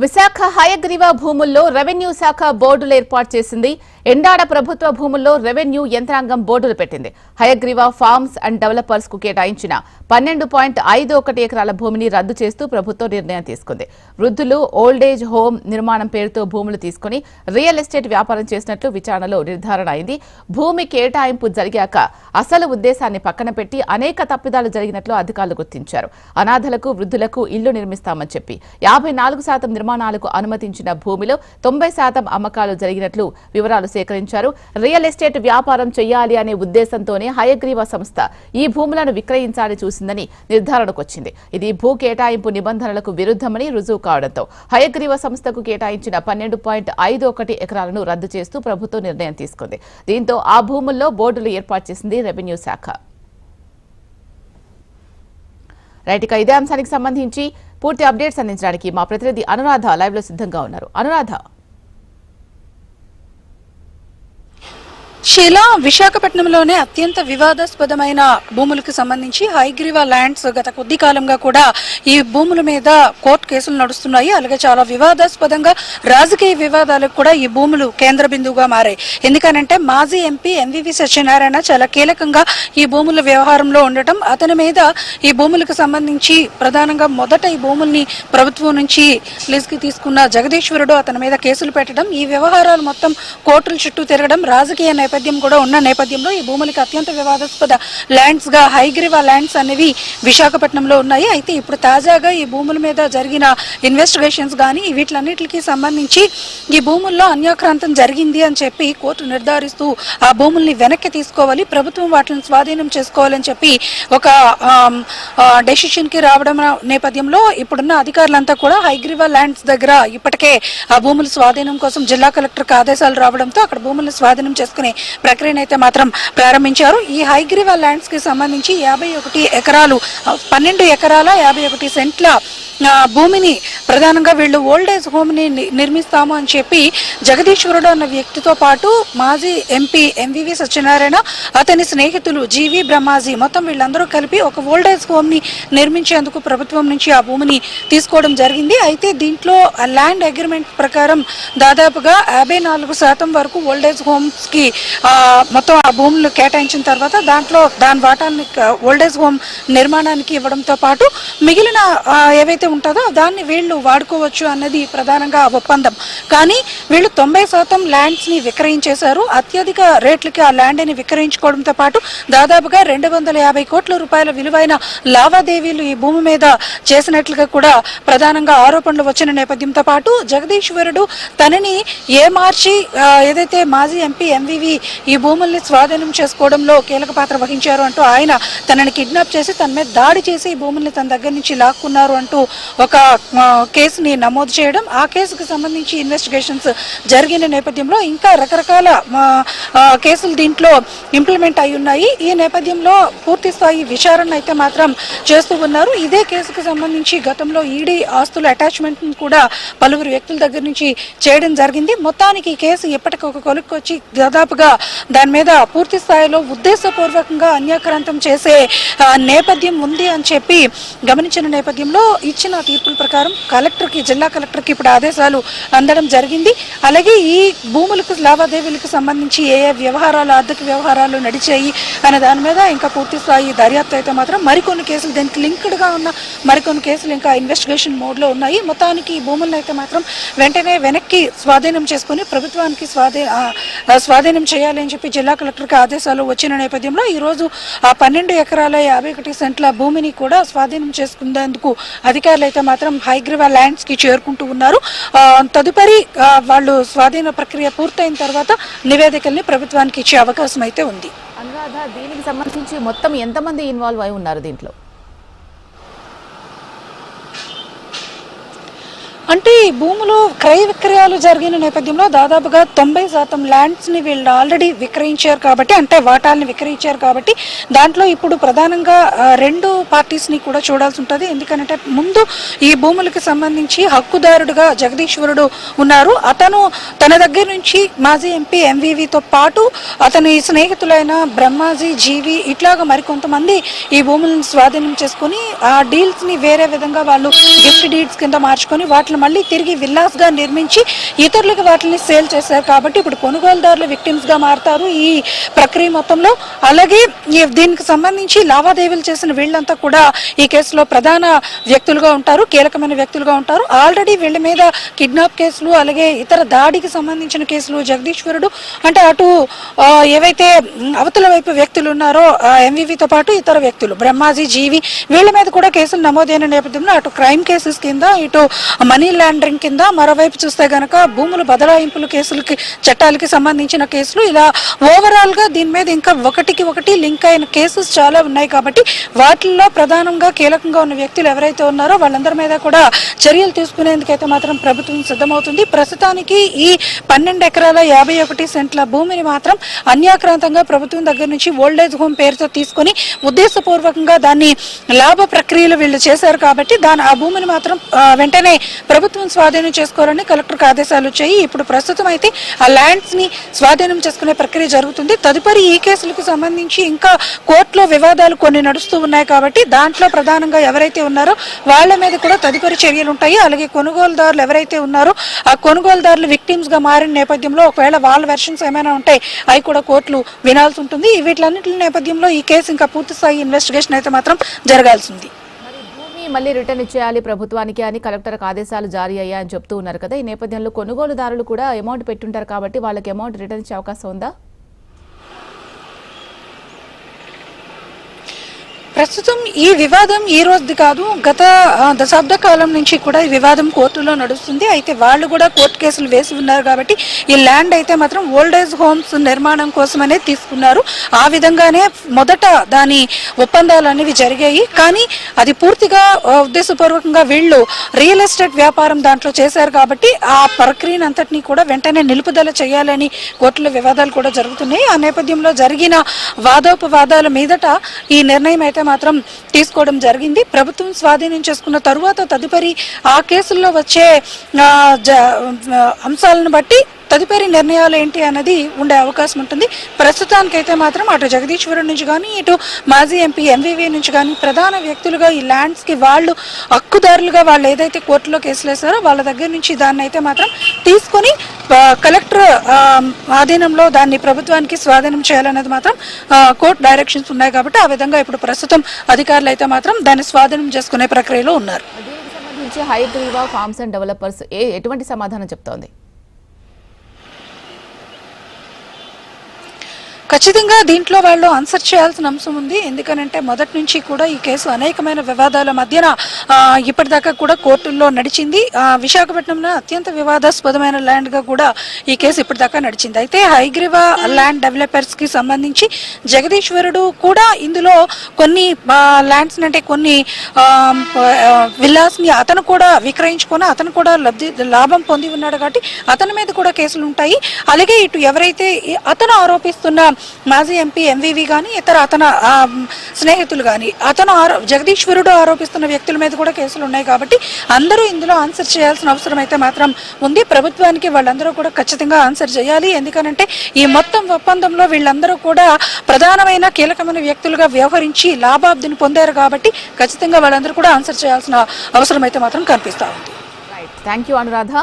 విశాఖ హయగ్రీవ భూముల్లో రెవెన్యూ శాఖ బోర్డులు ఏర్పాటు చేసింది. ఎండాడ ప్రభుత్వ భూముల్లో రెవెన్యూ యంత్రాంగం బోర్డులు పెట్టింది. హయగ్రీవ ఫార్మ్స్ అండ్ డెవలపర్స్ కు కేటాయించిన 12.51 ఎకరాల భూమిని రద్దు చేస్తూ ప్రభుత్వం నిర్ణయం తీసుకుంది. వృద్ధులు ఓల్డేజ్ హోమ్ నిర్మాణం పేరుతో భూములు తీసుకుని రియల్ ఎస్టేట్ వ్యాపారం చేసినట్లు విచారణలో నిర్ధారణ అయింది. భూమి కేటాయింపు జరిగాక అసలు ఉద్దేశాన్ని పక్కన పెట్టి అనేక తప్పిదాలు జరిగినట్లు అధికారులు గుర్తించారు. అనాథలకు వృద్ధులకు ఇళ్లు నిర్మిస్తామని చెప్పి 54% నిర్మాణాలకు అనుమతించిన భూమిలో 90% అమ్మకాలు జరిగినట్లు వివరాలు సేకరించారు. రియల్ ఎస్టేట్ వ్యాపారం చేయాలి అనే ఉద్దేశంతోనే హయగ్రీవ సంస్థ ఈ భూములను విక్రయించాలని చూసిందని నిర్ధారణకు వచ్చింది. ఇది భూ కేటాయింపు నిబంధనలకు విరుద్ధమని రుజువు కావడంతో హయగ్రీవ సంస్థకు కేటాయించిన 12.51 ఎకరాలను రద్దు చేస్తూ ప్రభుత్వం నిర్ణయం తీసుకుంది. దీంతో ఆ భూముల్లో బోర్డులు ఏర్పాటు చేసింది రెవెన్యూ శాఖ. రైట్, ఇక ఇదే అంశానికి సంబంధించి పూర్తి అప్డేట్స్ అందించడానికి మా ప్రతినిధి అనురాధ లైవ్ లో సిద్ధంగా ఉన్నారు. అనురాధ, శీలా, విశాఖపట్నంలోనే అత్యంత వివాదాస్పదమైన భూములకు సంబంధించి హయగ్రీవ ల్యాండ్స్ గత కొద్ది కాలంగా కూడా ఈ భూముల మీద కోర్టు కేసులు నడుస్తున్నాయి. అలాగే చాలా వివాదాస్పదంగా రాజకీయ వివాదాలకు కూడా ఈ భూములు కేంద్ర బిందువుగా మారాయి. ఎందుకనంటే మాజీ ఎంపీ ఎంవివి సత్యనారాయణ చాలా కీలకంగా ఈ భూముల వ్యవహారంలో ఉండటం, అతని మీద ఈ భూములకు సంబంధించి ప్రధానంగా మొదట ఈ భూముల్ని ప్రభుత్వం నుంచి లీజుకి తీసుకున్న జగదీశ్వరుడు అతని మీద కేసులు పెట్టడం, ఈ వ్యవహారాలు మొత్తం కోర్టుల చుట్టూ తిరగడం, రాజకీయ నేపథ్యం కూడా ఉన్న నేపథ్యంలో ఈ భూములకి అత్యంత వివాదాస్పద ల్యాండ్స్ గా హయగ్రీవ ల్యాండ్స్ అనేవి విశాఖపట్నంలో ఉన్నాయి. అయితే ఇప్పుడు తాజాగా ఈ భూముల మీద జరిగిన ఇన్వెస్టిగేషన్స్ కానీ వీటిలన్నిటికి సంబంధించి ఈ భూముల్లో అన్యాక్రాంతం జరిగింది అని చెప్పి కోర్టు నిర్ధారిస్తూ ఆ భూముల్ని వెనక్కి తీసుకోవాలి, ప్రభుత్వం వాటిని స్వాధీనం చేసుకోవాలని చెప్పి ఒక డెసిషన్ కి రావడం నేపథ్యంలో ఇప్పుడున్న అధికారులంతా కూడా హయగ్రీవ ల్యాండ్స్ దగ్గర ఇప్పటికే ఆ భూముల స్వాధీనం కోసం జిల్లా కలెక్టర్కి ఆదేశాలు రావడంతో అక్కడ భూములను స్వాధీనం చేసుకునే ప్రక్రియను అయితే మాత్రం ప్రారంభించారు. ఈ హయగ్రీవ ల్యాండ్స్ కి సంబంధించి 51 ఎకరాలు 12 ఎకరాల 51 సెంట్ల భూమిని ప్రధానంగా వీళ్ళు ఓల్డేజ్ హోమ్ ని నిర్మిస్తాము అని చెప్పి జగదీశ్వరుడు అన్న వ్యక్తితో పాటు మాజీ ఎంపీ ఎంవివి సత్యనారాయణ, అతని స్నేహితులు జీవి బ్రహ్మాజీ మొత్తం వీళ్ళందరూ కలిపి ఒక ఓల్డేజ్ హోమ్ ని నిర్మించేందుకు ప్రభుత్వం నుంచి ఆ భూమిని తీసుకోవడం జరిగింది. అయితే దీంట్లో ల్యాండ్ అగ్రిమెంట్ ప్రకారం దాదాపుగా 54% వరకు ఓల్డేజ్ హోమ్స్ కి మొత్తం ఆ భూములు కేటాయించిన తర్వాత దాని వాటాన్ని ఓల్డేజ్ హోమ్ నిర్మాణానికి ఇవ్వడంతో పాటు మిగిలిన ఏవైతే ఉంటుందో దాన్ని వీళ్ళు వాడుకోవచ్చు అన్నది ప్రధానంగా ఒప్పందం. కానీ వీళ్ళు 90% ల్యాండ్స్ ని విక్రయించేశారు. అత్యధిక రేట్లకి ఆ ల్యాండ్ ని విక్రయించుకోవడంతో పాటు దాదాపుగా 250 కోట్ల రూపాయల విలువైన లావాదేవీలు ఈ భూమి మీద చేసినట్లుగా కూడా ప్రధానంగా ఆరోపణలు వచ్చిన నేపథ్యంతో పాటు జగదీశ్వరుడు తనని ఏమార్చి ఏదైతే మాజీ ఎంపీ ఎంవివి ఈ భూముల్ని స్వాధీనం చేసుకోవడంలో కీలక పాత్ర వహించారు అంటూ ఆయన తనని కిడ్నాప్ చేసి తన మీద దాడి చేసి ఈ భూముల్ని తన దగ్గర నుంచి లాక్కున్నారు అంటూ ఒక కేసుని నమోదు చేయడం, ఆ కేసుకు సంబంధించి ఇన్వెస్టిగేషన్స్ జరిగిన నేపథ్యంలో ఇంకా రకరకాల కేసులు దీంట్లో ఇంప్లిమెంట్ అయి ఉన్నాయి. ఈ నేపథ్యంలో పూర్తి స్థాయి విచారణ అయితే మాత్రం చేస్తూ ఉన్నారు. ఇదే కేసుకు సంబంధించి గతంలో ఈడీ ఆస్తుల అటాచ్మెంట్ కూడా పలువురు వ్యక్తుల దగ్గర నుంచి చేయడం జరిగింది. మొత్తానికి ఈ కేసు ఎప్పటికీ ఒక కొలుక్కొచ్చి దాదాపుగా దాని మీద పూర్తి స్థాయిలో ఉద్దేశపూర్వకంగా అన్యాక్రాంతం చేసే నేపథ్యం ఉంది అని చెప్పి గమనించిన నేపథ్యంలో ఇచ్చిన తీర్పుల ప్రకారం జిల్లా కలెక్టర్కి ఇప్పుడు ఆదేశాలు అందడం జరిగింది. అలాగే ఈ భూములకు లావాదేవీలకు సంబంధించి ఏ వ్యవహారాలు ఆర్థిక వ్యవహారాలు నడిచాయి అనే దాని మీద ఇంకా పూర్తి స్థాయి దర్యాప్తు అయితే మాత్రం మరికొన్ని కేసులు దీనికి లింక్డ్ గా ఉన్న మరికొన్ని కేసులు ఇంకా ఇన్వెస్టిగేషన్ మోడ్ లో ఉన్నాయి. మొత్తానికి ఈ భూములను అయితే మాత్రం వెంటనే వెనక్కి స్వాధీనం చేసుకుని ప్రభుత్వానికి స్వాధీనం చేయాలి అని చెప్పి జిల్లా కలెక్టర్కి ఆదేశాలు వచ్చిన నేపథ్యంలో ఈ రోజు ఆ 12 ఎకరాల 51 సెంట్ల భూమిని కూడా స్వాధీనం చేసుకునేందుకు అధికారులు అయితే మాత్రం హయగ్రీవ ల్యాండ్స్ కి చేరుకుంటూ ఉన్నారు. తదుపరి వాళ్ళు స్వాధీన ప్రక్రియ పూర్తయిన తర్వాత నివేదికల్ని ప్రభుత్వానికి ఇచ్చే అవకాశం అయితే ఉంది. అనురాధ, దీనికి సంబంధించి మొత్తం ఎంతమంది ఇన్వాల్వ్ అయి ఉన్నారు దీంట్లో? అంటే ఈ భూములు క్రయ విక్రయాలు జరిగిన నేపథ్యంలో దాదాపుగా 90% ల్యాండ్స్ ని వీళ్ళు ఆల్రెడీ విక్రయించారు కాబట్టి, అంటే వాటాలని విక్రయించారు కాబట్టి దాంట్లో ఇప్పుడు ప్రధానంగా 2 పార్టీస్ ని కూడా చూడాల్సి ఉంటుంది. ఎందుకంటే ముందు ఈ భూములకు సంబంధించి హక్కుదారుడుగా జగదీశ్వరుడు ఉన్నారు. అతను తన దగ్గర నుంచి మాజీ ఎంపీ ఎంవివితో పాటు అతని స్నేహితులైన బ్రహ్మాజీ, జీవి ఇట్లాగా మరికొంతమంది ఈ భూములను స్వాధీనం చేసుకుని ఆ డీల్స్ ని వేరే విధంగా వాళ్ళు గిఫ్ట్ డీడ్స్ కింద మార్చుకొని వాటిని మళ్ళీ తిరిగి విల్లాస్ గా నిర్మించి ఇతరులకు వాటిని సేల్ చేశారు. కాబట్టి ఇప్పుడు కొనుగోలుదారులు విక్టిమ్స్ గా మారుతారు ఈ ప్రక్రియ మొత్తంలో. అలాగే దీనికి సంబంధించి లావాదేవీలు చేసిన వీళ్ళంతా కూడా ఈ కేసులో ప్రధాన వ్యక్తులుగా ఉంటారు, కీలకమైన వ్యక్తులుగా ఉంటారు. ఆల్రెడీ వీళ్ళ మీద కిడ్నాప్ కేసులు అలాగే ఇతర దాడికి సంబంధించిన కేసులు జగదీశ్వరుడు అంటే అటు ఏవైతే అవతల వైపు వ్యక్తులు ఉన్నారో ఎంవివితో పాటు ఇతర వ్యక్తులు బ్రహ్మాజీ జీవి వీళ్ళ మీద కూడా కేసులు నమోదైన నేపథ్యంలో అటు క్రైమ్ కేసెస్ కింద ఇటు మనీ లాండరింగ్ కింద మరోవైపు చూస్తే గనక భూముల బదలాయింపుల కేసులకి చట్టాలకి సంబంధించిన కేసులు ఇలా ఓవరాల్ గా దీని మీద ఇంకా ఒకటికి ఒకటి లింక్ అయిన కేసెస్ చాలా ఉన్నాయి. కాబట్టి వాటిల్లో ప్రధానంగా కీలకంగా ఉన్న వ్యక్తులు ఎవరైతే ఉన్నారో వాళ్ళందరి మీద కూడా చర్యలు తీసుకునేందుకైతే మాత్రం ప్రభుత్వం సిద్ధమవుతుంది. ప్రస్తుతానికి ఈ 12 ఎకరాల 51 సెంట్ల భూమిని మాత్రం అన్యాక్రాంతంగా ప్రభుత్వం దగ్గర నుంచి ఓల్డేజ్ హోమ్ పేరుతో తీసుకొని ఉద్దేశపూర్వకంగా దాన్ని లాభ ప్రక్రియలు వీళ్ళు చేశారు. కాబట్టి ఆ భూమిని మాత్రం వెంటనే ప్రభుత్వం స్వాధీనం చేసుకోవాలని కలెక్టర్కి ఆదేశాలు వచ్చాయి. ఇప్పుడు ప్రస్తుతం అయితే ఆ ల్యాండ్స్ ని స్వాధీనం చేసుకునే ప్రక్రియ జరుగుతుంది. తదుపరి ఈ కేసులకు సంబంధించి ఇంకా కోర్టులో వివాదాలు కొన్ని నడుస్తూ ఉన్నాయి. కాబట్టి దాంట్లో ప్రధానంగా ఎవరైతే ఉన్నారో వాళ్ళ మీద కూడా తదుపరి చర్యలు ఉంటాయి. అలాగే కొనుగోలుదారులు ఎవరైతే ఉన్నారో ఆ కొనుగోలుదారులు విక్టిమ్స్ గా మారిన నేపథ్యంలో ఒకవేళ వాళ్ళ వెర్షన్స్ ఏమైనా ఉంటాయి అవి కూడా కోర్టులు వినాల్సి ఉంటుంది. వీటిలన్నింటి నేపథ్యంలో ఈ కేసు ఇంకా పూర్తి స్థాయి ఇన్వెస్టిగేషన్ అయితే మాత్రం జరగాల్సింది. భూమి మళ్ళీ రిటర్న్ ఇచ్చేయాలి ప్రభుత్వానికి అని కలెక్టర్కి ఆదేశాలు జారీ అయ్యాయని చెప్తూ ఉన్నారు కదా. ఈ నేపథ్యంలో కొనుగోలుదారులు కూడా అమౌంట్ పెట్టుంటారు కాబట్టి వాళ్ళకి అమౌంట్ రిటర్న్ ఇచ్చే అవకాశం ఉందా? ప్రస్తుతం ఈ వివాదం ఈ రోజుది కాదు, గత దశాబ్ద కాలం నుంచి కూడా ఈ వివాదం కోర్టులో నడుస్తుంది. అయితే వాళ్ళు కూడా కోర్టు కేసులు వేసి ఉన్నారు కాబట్టి ఈ ల్యాండ్ అయితే మాత్రం ఓల్డేజ్ హోమ్స్ నిర్మాణం కోసమనే తీసుకున్నారు. ఆ విధంగానే మొదట దాని ఒప్పందాలు అనేవి జరిగాయి. కానీ అది పూర్తిగా ఉద్దేశపూర్వకంగా వీళ్ళు రియల్ ఎస్టేట్ వ్యాపారం దాంట్లో చేశారు. కాబట్టి ఆ ప్రక్రియను అంతటినీ కూడా వెంటనే నిలుపుదల చేయాలని కోర్టులో వివాదాలు కూడా జరుగుతున్నాయి. ఆ నేపథ్యంలో జరిగిన వాదోపవాదాల మీదట ఈ నిర్ణయం అయితే మాత్రం తీసుకోవడం జరిగింది. ప్రభుత్వం స్వాధీనం చేసుకున్న తరువాత తదుపరి ఆ కేసుల్లో వచ్చే అంశాలను బట్టి తదుపరి నిర్ణయాలు ఏంటి అన్నది ఉండే అవకాశం ఉంటుంది. ప్రస్తుతానికైతే మాత్రం అటు జగదీశ్వరం నుంచి కానీ ఇటు మాజీ ఎంపీ ఎంవివి నుంచి కానీ ప్రధాన వ్యక్తులుగా ఈ ల్యాండ్స్ కి వాళ్ళు హక్కుదారులుగా వాళ్ళు ఏదైతే కోర్టులో కేసులు వేశారో వాళ్ళ దగ్గర నుంచి దాన్ని అయితే మాత్రం తీసుకొని కలెక్టర్ ఆధీనంలో దాన్ని ప్రభుత్వానికి స్వాధీనం చేయాలన్నది మాత్రం కోర్టు డైరెక్షన్స్ ఉన్నాయి. కాబట్టి ఆ విధంగా ఇప్పుడు ప్రస్తుతం అధికారులు అయితే మాత్రం దాన్ని స్వాధీనం చేసుకునే ప్రక్రియలో ఉన్నారు. దీనికి సంబంధించి హైగ్రీవా ఫార్మ్స్ అండ్ డెవలపర్స్ ఎటువంటి సమాధానం చెప్తోంది? ఖచ్చితంగా దీంట్లో వాళ్ళు ఆన్సర్ చేయాల్సిన అంశం ఉంది. ఎందుకనంటే మొదటి నుంచి కూడా ఈ కేసు అనేకమైన వివాదాల మధ్యన ఇప్పటిదాకా కూడా కోర్టుల్లో నడిచింది. విశాఖపట్నంలో అత్యంత వివాదాస్పదమైన ల్యాండ్ గా కూడా ఈ కేసు ఇప్పటిదాకా నడిచింది. అయితే హైగ్రీవా ల్యాండ్ డెవలపర్స్ కి సంబంధించి జగదీశ్వరుడు కూడా ఇందులో కొన్ని ల్యాండ్స్ అంటే కొన్ని విల్లాస్ ని అతను కూడా విక్రయించుకొని అతను కూడా లాభం పొంది ఉన్నాడు. కాబట్టి అతని మీద కూడా కేసులు ఉంటాయి. అలాగే ఇటు ఎవరైతే అతను ఆరోపిస్తున్న మాజీ ఎంపీ ఎంవివి కానీ ఇతర అతని స్నేహితులు కానీ జగదీశ్వరుడు ఆరోపిస్తున్న వ్యక్తుల మీద కూడా కేసులు ఉన్నాయి. కాబట్టి అందరూ ఇందులో ఆన్సర్ చేయాల్సిన అవసరం అయితే మాత్రం ఉంది. ప్రభుత్వానికి వాళ్ళందరూ కూడా ఖచ్చితంగా ఆన్సర్ చేయాలి. ఎందుకనంటే ఈ మొత్తం ఒప్పందంలో వీళ్ళందరూ కూడా ప్రధానమైన కీలకమైన వ్యక్తులుగా వ్యవహరించి లాభాబ్దిని పొందారు. కాబట్టి ఖచ్చితంగా వాళ్ళందరూ కూడా ఆన్సర్ చేయాల్సిన అవసరం అయితే మాత్రం కనిపిస్తా ఉంది. Thank you Anuradha.